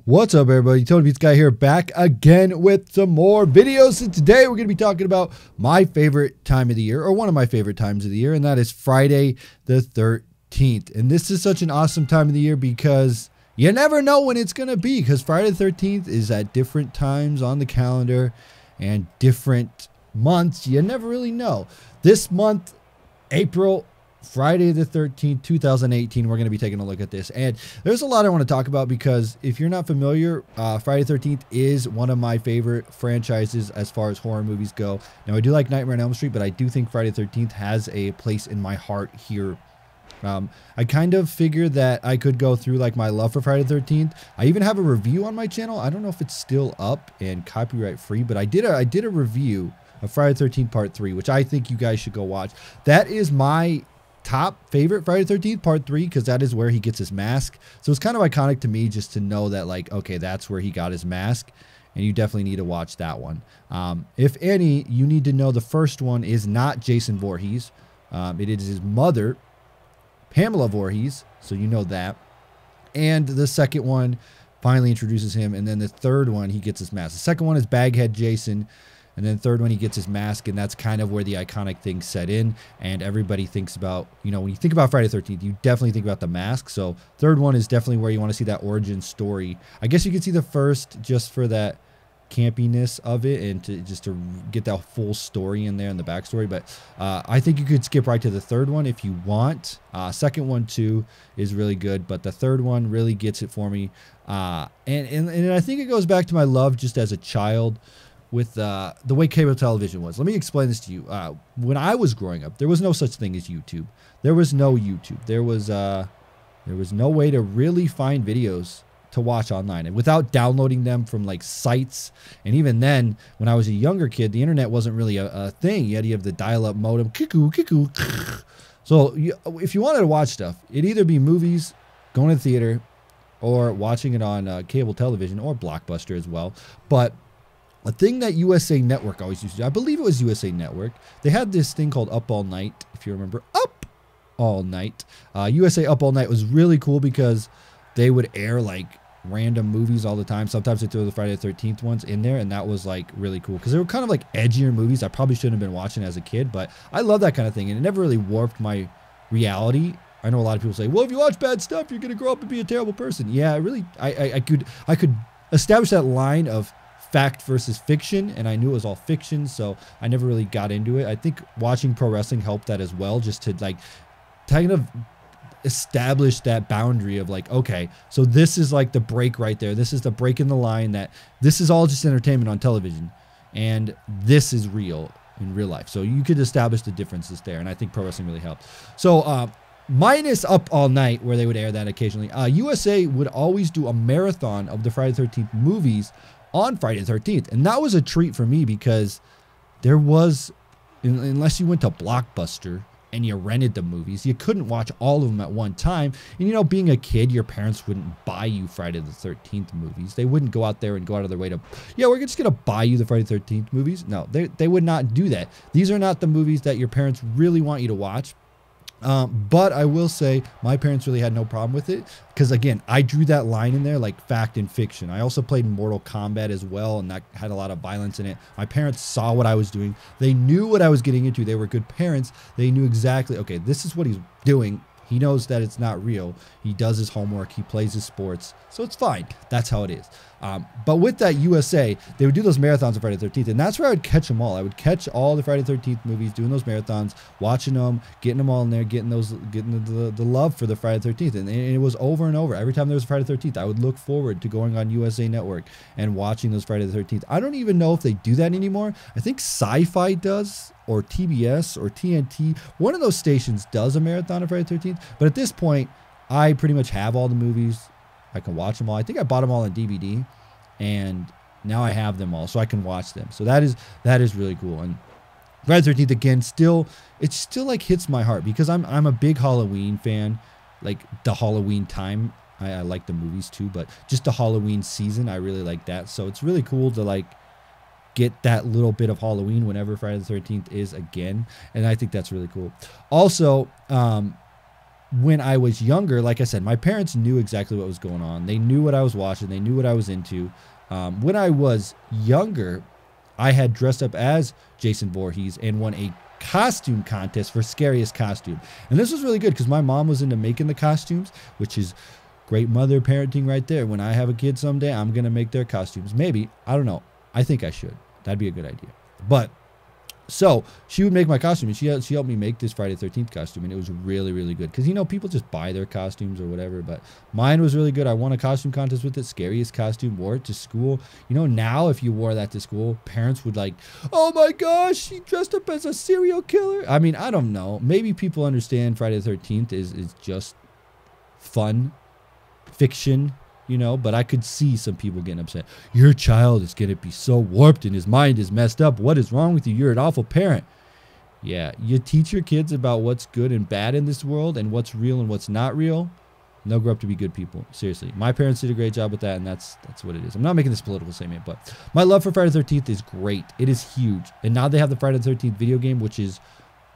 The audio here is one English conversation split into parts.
What's up, everybody? TonyPizzaGuy here, back again with some more videos. And today we're going to be talking about my favorite time of the year, or one of my favorite times of the year, and that is Friday the 13th. And this is such an awesome time of the year because you never know when it's going to be, because Friday the 13th is at different times on the calendar and different months. You never really know. This month, April, Friday the 13th, 2018, we're going to be taking a look at this. And there's a lot I want to talk about because if you're not familiar, Friday the 13th is one of my favorite franchises as far as horror movies go. Now, I do like Nightmare on Elm Street, but I do think Friday the 13th has a place in my heart here. I kind of figured that I could go through like my love for Friday the 13th. I even have a review on my channel. I don't know if it's still up and copyright free, but I did a review of Friday the 13th Part 3, which I think you guys should go watch. That is my top favorite Friday the 13th Part 3 because that is where he gets his mask. So it's kind of iconic to me just to know that, like, okay, that's where he got his mask, and you definitely need to watch that one. If any, you need to know the first one is not Jason Voorhees. It is his mother, Pamela Voorhees, so you know that. And the second one finally introduces him, and then the third one, he gets his mask. The second one is Baghead Jason, and then the third one, he gets his mask, and that's kind of where the iconic things set in, and everybody thinks about, you know, when you think about Friday the 13th, you definitely think about the mask. So third one is definitely where you want to see that origin story. I guess you could see the first just for that campiness of it and to get that full story in there and the backstory, but I think you could skip right to the third one if you want. Second one too is really good, but the third one really gets it for me, and I think it goes back to my love just as a child with the way cable television was. Let me explain this to you. When I was growing up, there was no such thing as YouTube. There was no YouTube. There was no way to really find videos to watch online and without downloading them from like sites. And even then, when I was a younger kid, the internet wasn't really a thing. You have the dial-up modem. So if you wanted to watch stuff, it'd either be movies, going to the theater, or watching it on cable television or Blockbuster as well. But a thing that USA Network always used to do, I believe it was USA Network, they had this thing called Up All Night, if you remember. Up All Night. USA Up All Night was really cool because they would air like random movies all the time. Sometimes they throw the Friday the 13th ones in there, and that was like really cool because they were kind of like edgier movies I probably shouldn't have been watching as a kid, but I love that kind of thing, and it never really warped my reality. I know a lot of people say, well, if you watch bad stuff, you're going to grow up and be a terrible person. Yeah, I could establish that line of fact versus fiction, and I knew it was all fiction, so I never really got into it. I think watching pro wrestling helped that as well, just to like kind of establish that boundary of like, okay, so this is like the break right there. This is the break in the line that this is all just entertainment on television, and this is real in real life. So you could establish the differences there, and I think pro wrestling really helped. So minus Up All Night, where they would air that occasionally, USA would always do a marathon of the Friday the 13th movies on Friday the 13th. And that was a treat for me because there was, unless you went to Blockbuster and you rented the movies, you couldn't watch all of them at one time. And, you know, being a kid, your parents wouldn't buy you Friday the 13th movies. They wouldn't go out there and go out of their way to, yeah, we're just going to buy you the Friday the 13th movies. No, they would not do that. These are not the movies that your parents really want you to watch. But I will say my parents really had no problem with it because, again, I drew that line in there like fact and fiction. I also played Mortal Kombat as well, and that had a lot of violence in it. My parents saw what I was doing. They knew what I was getting into. They were good parents. They knew exactly, okay, this is what he's doing. He knows that it's not real. He does his homework. He plays his sports. So it's fine. That's how it is. But with that USA, they would do those marathons on Friday the 13th, and that's where I would catch them all. I would catch all the Friday the 13th movies, doing those marathons, watching them, getting them all in there, getting the love for the Friday the 13th. And it was over and over. Every time there was a Friday the 13th, I would look forward to going on USA Network and watching those Friday the 13th. I don't even know if they do that anymore. I think Sci-Fi does, or TBS or TNT. One of those stations does a marathon of Friday the 13th. But at this point, I pretty much have all the movies. I can watch them all. I think I bought them all on DVD, and now I have them all, so I can watch them. So that is really cool. And Friday the 13th, again, it still like hits my heart because I'm a big Halloween fan. Like the Halloween time, I like the movies too, but just the Halloween season, I really like that. So it's really cool to like get that little bit of Halloween whenever Friday the 13th is again, and I think that's really cool. Also, when I was younger, like I said, my parents knew exactly what was going on. They knew what I was watching. They knew what I was into. When I was younger, I had dressed up as Jason Voorhees and won a costume contest for scariest costume. And this was really good because my mom was into making the costumes, which is great mother parenting right there. When I have a kid someday, I'm going to make their costumes. Maybe. I don't know. I think I should. That'd be a good idea. But so she would make my costume, and she helped me make this Friday the 13th costume, and it was really, really good. Because, you know, people just buy their costumes or whatever, but mine was really good. I won a costume contest with it, scariest costume, wore it to school. You know, now if you wore that to school, parents would like, oh my gosh, she dressed up as a serial killer. I mean, I don't know. Maybe people understand Friday the 13th is just fun fiction, you know, but I could see some people getting upset. Your child is going to be so warped and his mind is messed up. What is wrong with you? You're an awful parent. Yeah, you teach your kids about what's good and bad in this world and what's real and what's not real, and they'll grow up to be good people. Seriously. My parents did a great job with that, and that's what it is. I'm not making this political statement, but my love for Friday the 13th is great. It is huge. And now they have the Friday the 13th video game, which is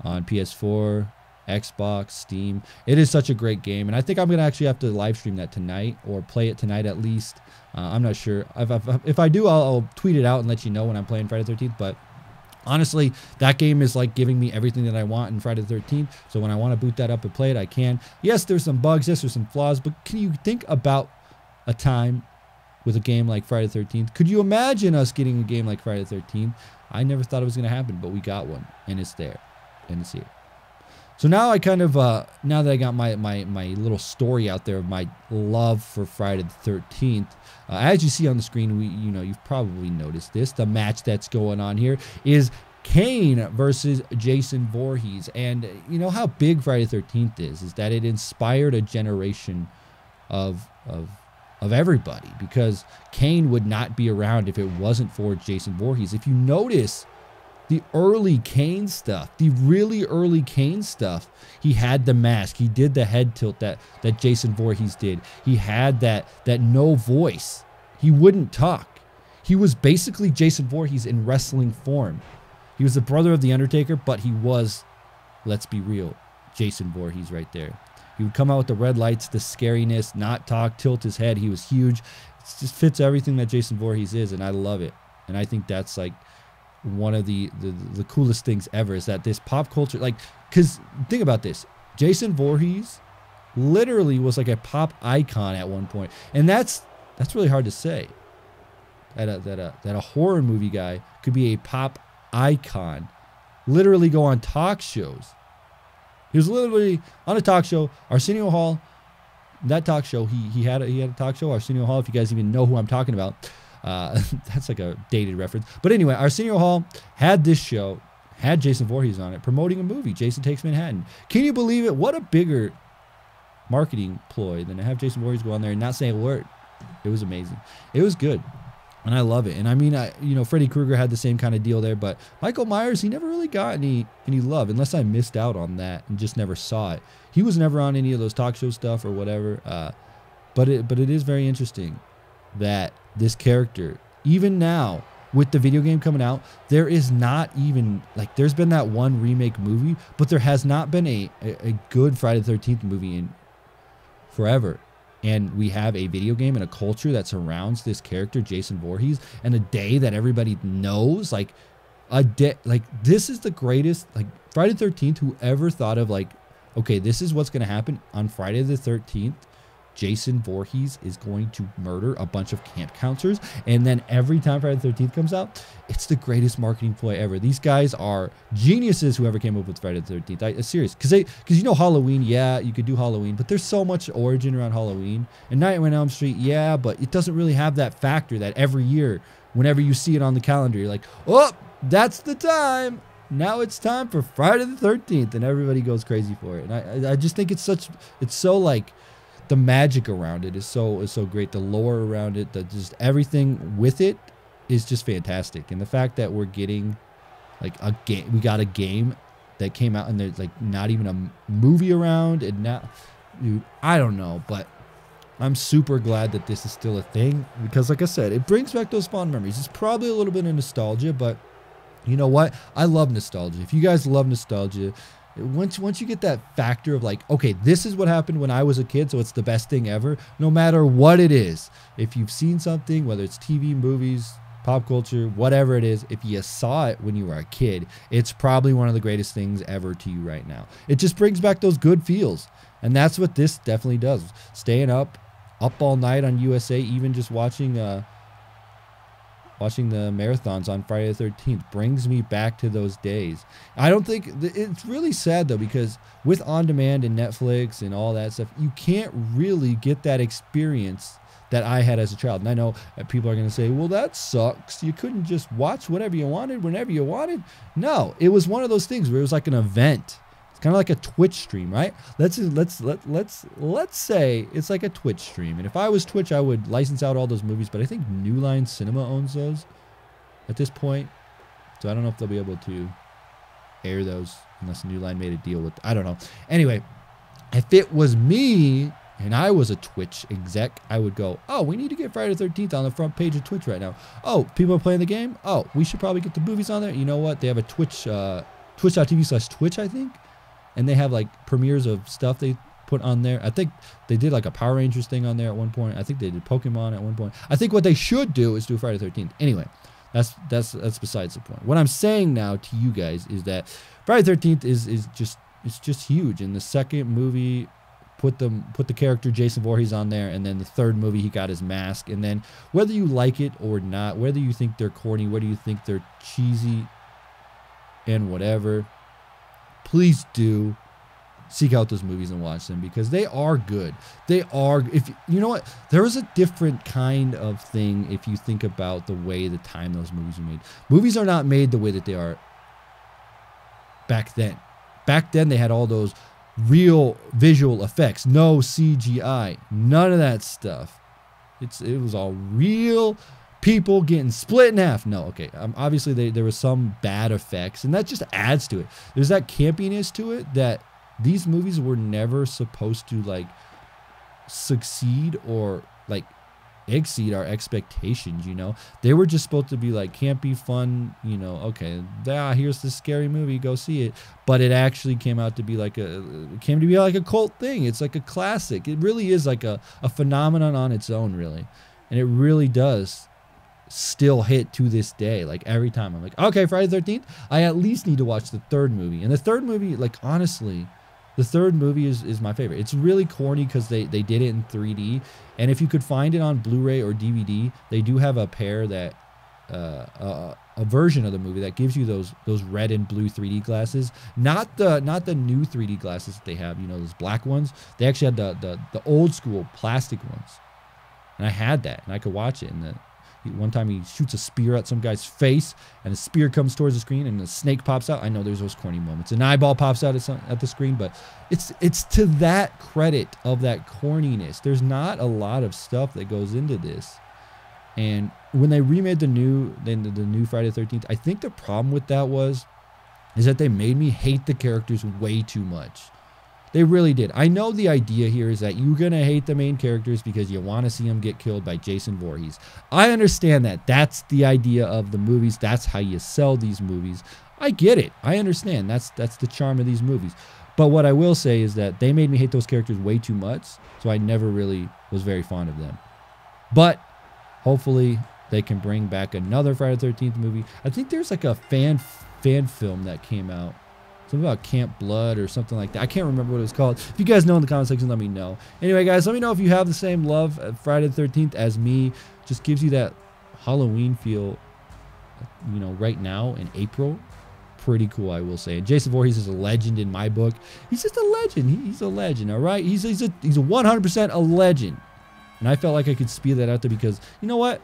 on PS4, Xbox, Steam. It is such a great game, and I think I'm gonna actually have to live stream that tonight or play it tonight at least. I'm not sure. If I do, I'll tweet it out and let you know when I'm playing Friday the 13th. But honestly, that game is like giving me everything that I want in Friday the 13th. So when I want to boot that up and play it, I can. Yes, there's some bugs. Yes, there's some flaws. But can you think about a time with a game like Friday the 13th? Could you imagine us getting a game like Friday the 13th? I never thought it was gonna happen, but we got one, and it's there, and it's here. So now I kind of, now that I got my little story out there of my love for Friday the 13th, as you see on the screen, you've probably noticed this. The match that's going on here is Kane versus Jason Voorhees. And you know how big Friday the 13th is that it inspired a generation of everybody, because Kane would not be around if it wasn't for Jason Voorhees. If you notice, the early Kane stuff, the really early Kane stuff, he had the mask. He did the head tilt that Jason Voorhees did. He had that no voice. He wouldn't talk. He was basically Jason Voorhees in wrestling form. He was the brother of The Undertaker, but he was, let's be real, Jason Voorhees right there. He would come out with the red lights, the scariness, not talk, tilt his head. He was huge. It just fits everything that Jason Voorhees is, and I love it. And I think that's like one of the coolest things ever, is that this pop culture, like, because think about this, Jason Voorhees literally was like a pop icon at one point, and that's really hard to say, that a horror movie guy could be a pop icon, literally go on talk shows. He was literally on a talk show, Arsenio Hall. That talk show, he had a talk show, Arsenio Hall, if you guys even know who I'm talking about. That's like a dated reference. But anyway, Arsenio Hall had this show, had Jason Voorhees on it, promoting a movie, Jason Takes Manhattan. Can you believe it? What a bigger marketing ploy than to have Jason Voorhees go on there and not say a word. It was amazing. It was good. And I love it. And I mean, Freddy Krueger had the same kind of deal there, but Michael Myers, he never really got any love, unless I missed out on that and just never saw it. He was never on any of those talk show stuff or whatever. But it is very interesting that this character, even now with the video game coming out, there is not even, like, there's been that one remake movie, but there has not been a good Friday the 13th movie in forever. And we have a video game and a culture that surrounds this character, Jason Voorhees, and a day that everybody knows, like a day, like this is the greatest, like Friday the 13th, whoever thought of like, okay, this is what's going to happen on Friday the 13th. Jason Voorhees is going to murder a bunch of camp counselors, and then every time Friday the 13th comes out, it's the greatest marketing ploy ever. These guys are geniuses, whoever came up with Friday the 13th. It's serious, because you know Halloween, yeah, you could do Halloween, but there's so much origin around Halloween. And Nightmare on Elm Street, yeah, but it doesn't really have that factor that every year, whenever you see it on the calendar, you're like, oh, that's the time. Now it's time for Friday the 13th, and everybody goes crazy for it. And I just think it's so like, the magic around it is so great. The lore around it, just everything with it is just fantastic. And the fact that we're getting like a game, we got a game that came out and there's like not even a movie around, and now, dude, I don't know, but I'm super glad that this is still a thing, because like I said, it brings back those fond memories. It's probably a little bit of nostalgia, but you know what? I love nostalgia. If you guys love nostalgia, Once you get that factor of like, okay, this is what happened when I was a kid, so it's the best thing ever, no matter what it is. If you've seen something, whether it's TV, movies, pop culture, whatever it is, if you saw it when you were a kid, it's probably one of the greatest things ever to you right now. It just brings back those good feels. And that's what this definitely does. Staying up all night on USA, even just watching the marathons on Friday the 13th brings me back to those days. I don't think it's really sad though, because with on demand and Netflix and all that stuff, you can't really get that experience that I had as a child. And I know people are going to say, well, that sucks. You couldn't just watch whatever you wanted whenever you wanted. No, it was one of those things where it was like an event. It's kind of like a Twitch stream, right? Let's say it's like a Twitch stream. And if I was Twitch, I would license out all those movies. But I think New Line Cinema owns those at this point. So I don't know if they'll be able to air those unless New Line made a deal with. I don't know. Anyway, if it was me and I was a Twitch exec, I would go, oh, we need to get Friday the 13th on the front page of Twitch right now. Oh, people are playing the game. Oh, we should probably get the movies on there. You know what? They have a Twitch, twitch.tv/Twitch, I think. And they have like premieres of stuff they put on there. I think they did like a Power Rangers thing on there at one point. I think they did Pokemon at one point. I think what they should do is do Friday the 13th. Anyway, that's besides the point. What I'm saying now to you guys is that Friday the 13th is just huge. And the second movie put the character Jason Voorhees on there, and then the third movie he got his mask. And then whether you like it or not, whether you think they're corny, whether you think they're cheesy and whatever, please do seek out those movies and watch them, because they are good. They are, if you know what, there is a different kind of thing if you think about the way, the time those movies were made. Movies are not made the way that they are back then. Back then they had all those real visual effects, no CGI, none of that stuff. It was all real people getting split in half. No, okay. Obviously, there was some bad effects, and that just adds to it. There's that campiness to it that these movies were never supposed to like succeed or like exceed our expectations. You know, they were just supposed to be like campy, fun. You know, okay, here's this scary movie, go see it. But it actually came out to be like a cult thing. It's like a classic. It really is like a phenomenon on its own, really, and it really does still hit to this day. Like every time I'm like, okay, Friday the 13th, I at least need to watch the third movie. And the third movie, like honestly, the third movie is my favorite. It's really corny because they did it in 3D. And if you could find it on Blu-ray or DVD, they do have a pair that a version of the movie that gives you those red and blue 3D glasses. Not the new 3D glasses that they have, you know, those black ones. They actually had the old school plastic ones. And I had that, and I could watch it. And one time he shoots a spear at some guy's face, and the spear comes towards the screen, and the snake pops out. I know there's those corny moments. An eyeball pops out at the screen, but it's to that credit of that corniness. There's not a lot of stuff that goes into this. And when they remade the new Friday the 13th, I think the problem with that is that they made me hate the characters way too much. They really did. I know the idea here is that you're going to hate the main characters because you want to see them get killed by Jason Voorhees. I understand that. That's the idea of the movies. That's how you sell these movies. I get it. I understand. That's the charm of these movies. But what I will say is that they made me hate those characters way too much, so I never really was very fond of them. But hopefully they can bring back another Friday the 13th movie. I think there's like a fan film that came out. Something about Camp Blood or something like that. I can't remember what it was called. If you guys know in the comment section, let me know. Anyway, guys, let me know if you have the same love at Friday the 13th as me. Just gives you that Halloween feel, you know, right now in April. Pretty cool, I will say. And Jason Voorhees is a legend in my book. He's just a legend. He's a legend, all right? He's a 100% a legend. And I felt like I could speed that out there because, you know what?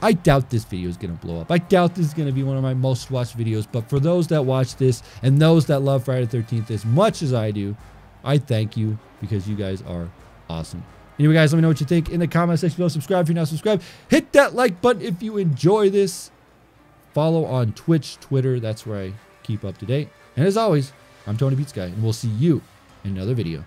I doubt this video is going to blow up. I doubt this is going to be one of my most watched videos. But for those that watch this and those that love Friday the 13th as much as I do, I thank you because you guys are awesome. Anyway, guys, let me know what you think in the comment section below. Subscribe if you're not subscribed. Hit that like button if you enjoy this. Follow on Twitch, Twitter. That's where I keep up to date. And as always, I'm TonyPizzaGuy, and we'll see you in another video.